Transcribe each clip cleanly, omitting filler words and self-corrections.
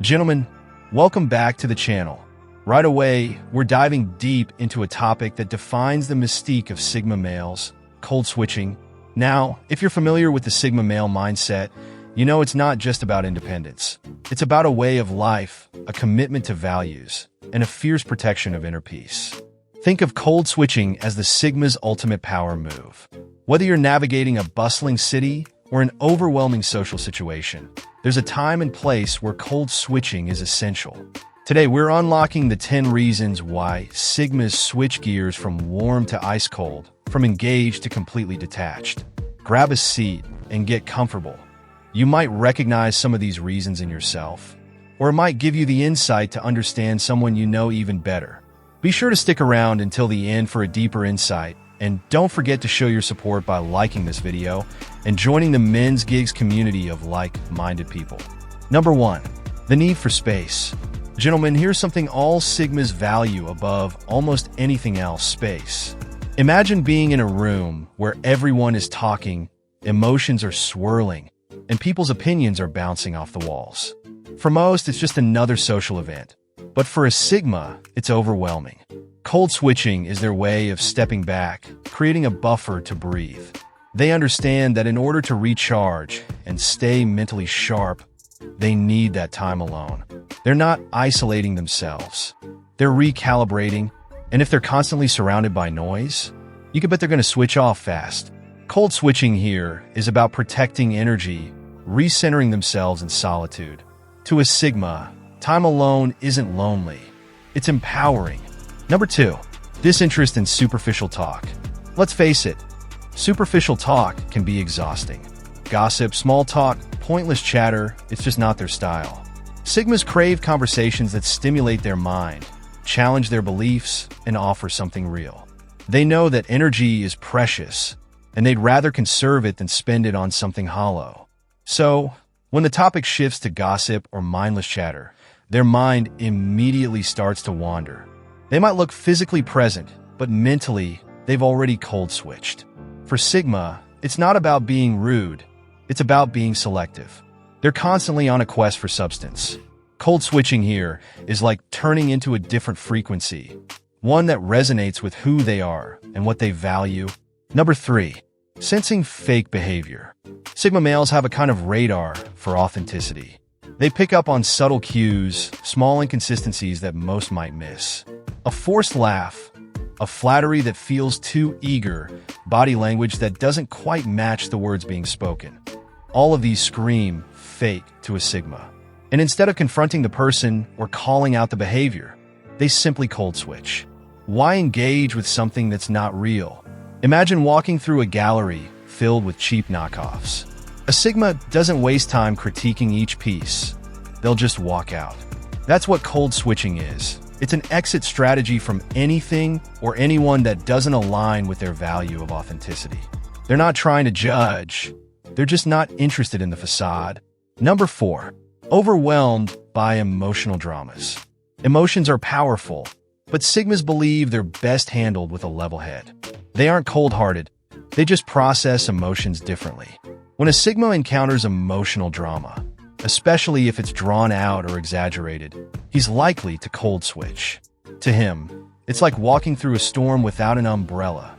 Gentlemen, welcome back to the channel. Right away, we're diving deep into a topic that defines the mystique of Sigma males, cold switching. Now, if you're familiar with the Sigma male mindset, you know it's not just about independence. It's about a way of life, a commitment to values, and a fierce protection of inner peace. Think of cold switching as the Sigma's ultimate power move. Whether you're navigating a bustling city or an overwhelming social situation, there's a time and place where cold switching is essential. Today, we're unlocking the 10 reasons why Sigmas switch gears from warm to ice cold, from engaged to completely detached. Grab a seat and get comfortable. You might recognize some of these reasons in yourself, or it might give you the insight to understand someone you know even better. Be sure to stick around until the end for a deeper insight, and don't forget to show your support by liking this video and joining the Men's Gigs community of like-minded people. Number 1. The need for space. Gentlemen, here's something all Sigmas value above almost anything else: space. Imagine being in a room where everyone is talking, emotions are swirling, and people's opinions are bouncing off the walls. For most, it's just another social event. But for a Sigma, it's overwhelming. Cold switching is their way of stepping back, creating a buffer to breathe. They understand that in order to recharge and stay mentally sharp, they need that time alone. They're not isolating themselves. They're recalibrating, and if they're constantly surrounded by noise, you can bet they're going to switch off fast. Cold switching here is about protecting energy, recentering themselves in solitude. To a Sigma, time alone isn't lonely. It's empowering. Number 2, disinterest in superficial talk. Let's face it, superficial talk can be exhausting. Gossip, small talk, pointless chatter, it's just not their style. Sigmas crave conversations that stimulate their mind, challenge their beliefs, and offer something real. They know that energy is precious, and they'd rather conserve it than spend it on something hollow. So, when the topic shifts to gossip or mindless chatter, their mind immediately starts to wander. They might look physically present, but mentally, they've already cold switched. For Sigma, it's not about being rude, it's about being selective. They're constantly on a quest for substance. Cold switching here is like turning into a different frequency, one that resonates with who they are and what they value. Number 3, sensing fake behavior. Sigma males have a kind of radar for authenticity. They pick up on subtle cues, small inconsistencies that most might miss. A forced laugh, a flattery that feels too eager, body language that doesn't quite match the words being spoken. All of these scream fake to a Sigma. And instead of confronting the person or calling out the behavior, they simply cold switch. Why engage with something that's not real? Imagine walking through a gallery filled with cheap knockoffs. A Sigma doesn't waste time critiquing each piece. They'll just walk out. That's what cold switching is. It's an exit strategy from anything or anyone that doesn't align with their value of authenticity. They're not trying to judge. They're just not interested in the facade. Number 4, overwhelmed by emotional dramas. Emotions are powerful, but Sigmas believe they're best handled with a level head. They aren't cold-hearted. They just process emotions differently. When a Sigma encounters emotional drama, especially if it's drawn out or exaggerated, he's likely to cold switch. To him, it's like walking through a storm without an umbrella.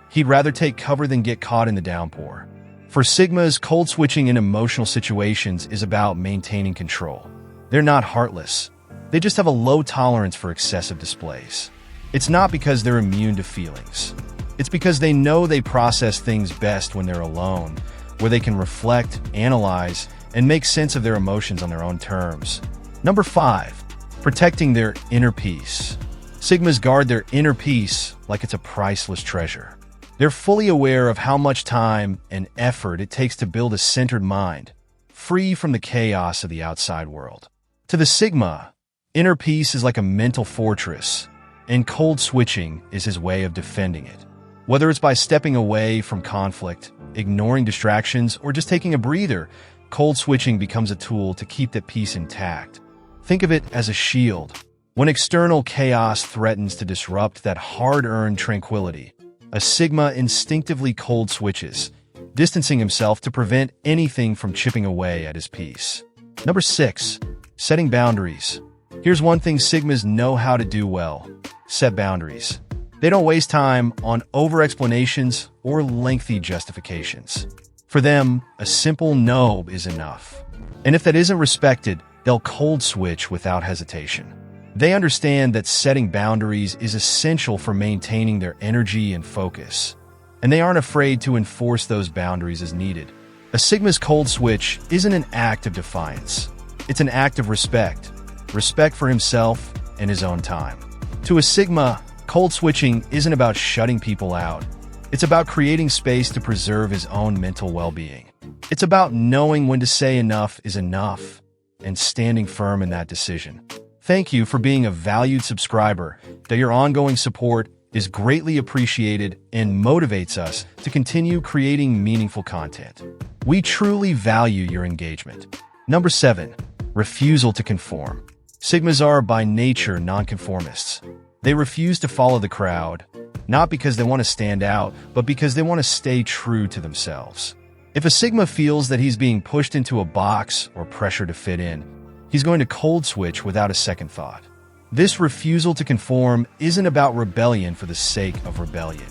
He'd rather take cover than get caught in the downpour. For Sigmas, cold switching in emotional situations is about maintaining control. They're not heartless. They just have a low tolerance for excessive displays. It's not because they're immune to feelings. It's because they know they process things best when they're alone, where they can reflect, analyze, and make sense of their emotions on their own terms. Number 5, protecting their inner peace. Sigmas guard their inner peace like it's a priceless treasure. They're fully aware of how much time and effort it takes to build a centered mind, free from the chaos of the outside world. To the Sigma, inner peace is like a mental fortress, and cold switching is his way of defending it. Whether it's by stepping away from conflict, ignoring distractions, or just taking a breather, cold switching becomes a tool to keep that peace intact. Think of it as a shield. When external chaos threatens to disrupt that hard-earned tranquility, a Sigma instinctively cold switches, distancing himself to prevent anything from chipping away at his peace. Number 6. Setting boundaries. Here's one thing Sigmas know how to do well: set boundaries. They don't waste time on over-explanations or lengthy justifications. For them, a simple no is enough. And if that isn't respected, they'll cold switch without hesitation. They understand that setting boundaries is essential for maintaining their energy and focus, and they aren't afraid to enforce those boundaries as needed. A Sigma's cold switch isn't an act of defiance. It's an act of respect. Respect for himself and his own time. To a Sigma, cold switching isn't about shutting people out. It's about creating space to preserve his own mental well-being. It's about knowing when to say enough is enough and standing firm in that decision. Thank you for being a valued subscriber. That your ongoing support is greatly appreciated and motivates us to continue creating meaningful content. We truly value your engagement. Number 7. Refusal to conform. Sigmas are by nature nonconformists. They refuse to follow the crowd, not because they want to stand out, but because they want to stay true to themselves. If a Sigma feels that he's being pushed into a box or pressure to fit in, he's going to cold switch without a second thought. This refusal to conform isn't about rebellion for the sake of rebellion.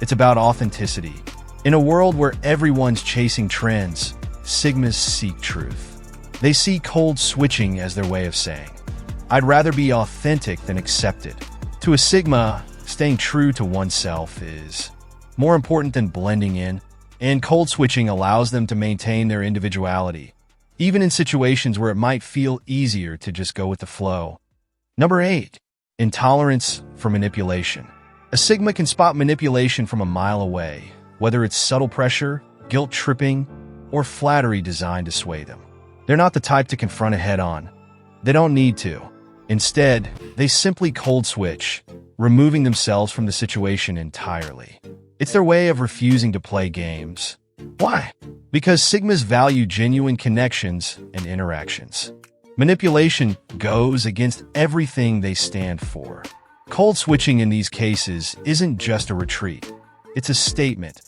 It's about authenticity. In a world where everyone's chasing trends, Sigmas seek truth. They see cold switching as their way of saying, "I'd rather be authentic than accepted." To a Sigma, staying true to oneself is more important than blending in, and cold switching allows them to maintain their individuality, even in situations where it might feel easier to just go with the flow. Number 8. Intolerance for manipulation. A Sigma can spot manipulation from a mile away, whether it's subtle pressure, guilt-tripping, or flattery designed to sway them. They're not the type to confront it head-on. They don't need to. Instead, they simply cold switch, removing themselves from the situation entirely. It's their way of refusing to play games. Why? Because Sigmas value genuine connections and interactions. Manipulation goes against everything they stand for. Cold switching in these cases isn't just a retreat. It's a statement,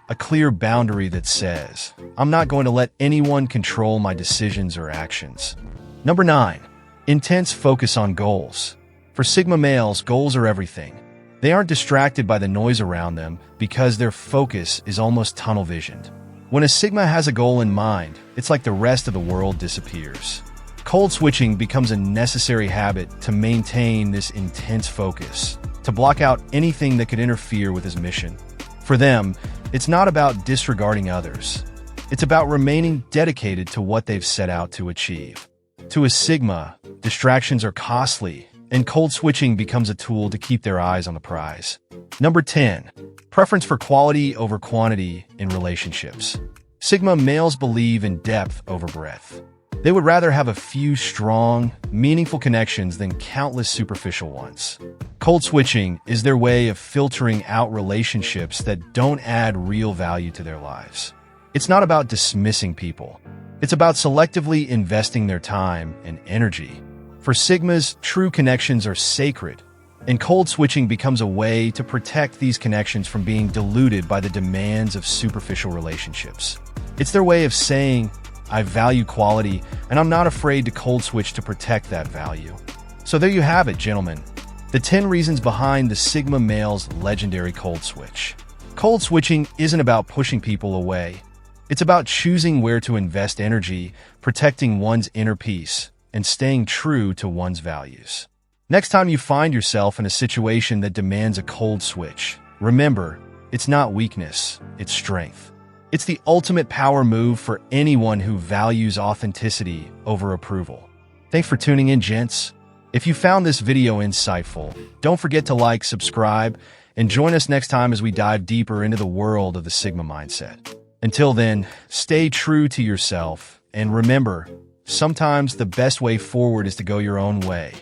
a clear boundary that says, "I'm not going to let anyone control my decisions or actions." Number 9. Intense focus on goals. For Sigma males, goals are everything. They aren't distracted by the noise around them because their focus is almost tunnel-visioned. When a Sigma has a goal in mind, it's like the rest of the world disappears. Cold switching becomes a necessary habit to maintain this intense focus, to block out anything that could interfere with his mission. For them, it's not about disregarding others. It's about remaining dedicated to what they've set out to achieve. To a Sigma, distractions are costly, and cold switching becomes a tool to keep their eyes on the prize. Number 10. Preference for quality over quantity in relationships. Sigma males believe in depth over breadth. They would rather have a few strong, meaningful connections than countless superficial ones. Cold switching is their way of filtering out relationships that don't add real value to their lives. It's not about dismissing people. It's about selectively investing their time and energy. For Sigmas, true connections are sacred, and cold switching becomes a way to protect these connections from being diluted by the demands of superficial relationships. It's their way of saying, "I value quality, and I'm not afraid to cold switch to protect that value." So there you have it, gentlemen. The 10 reasons behind the Sigma male's legendary cold switch. Cold switching isn't about pushing people away. It's about choosing where to invest energy, protecting one's inner peace, and staying true to one's values. Next time you find yourself in a situation that demands a cold switch, remember, it's not weakness, it's strength. It's the ultimate power move for anyone who values authenticity over approval. Thanks for tuning in, gents. If you found this video insightful, don't forget to like, subscribe, and join us next time as we dive deeper into the world of the Sigma mindset. Until then, stay true to yourself, and remember, sometimes the best way forward is to go your own way.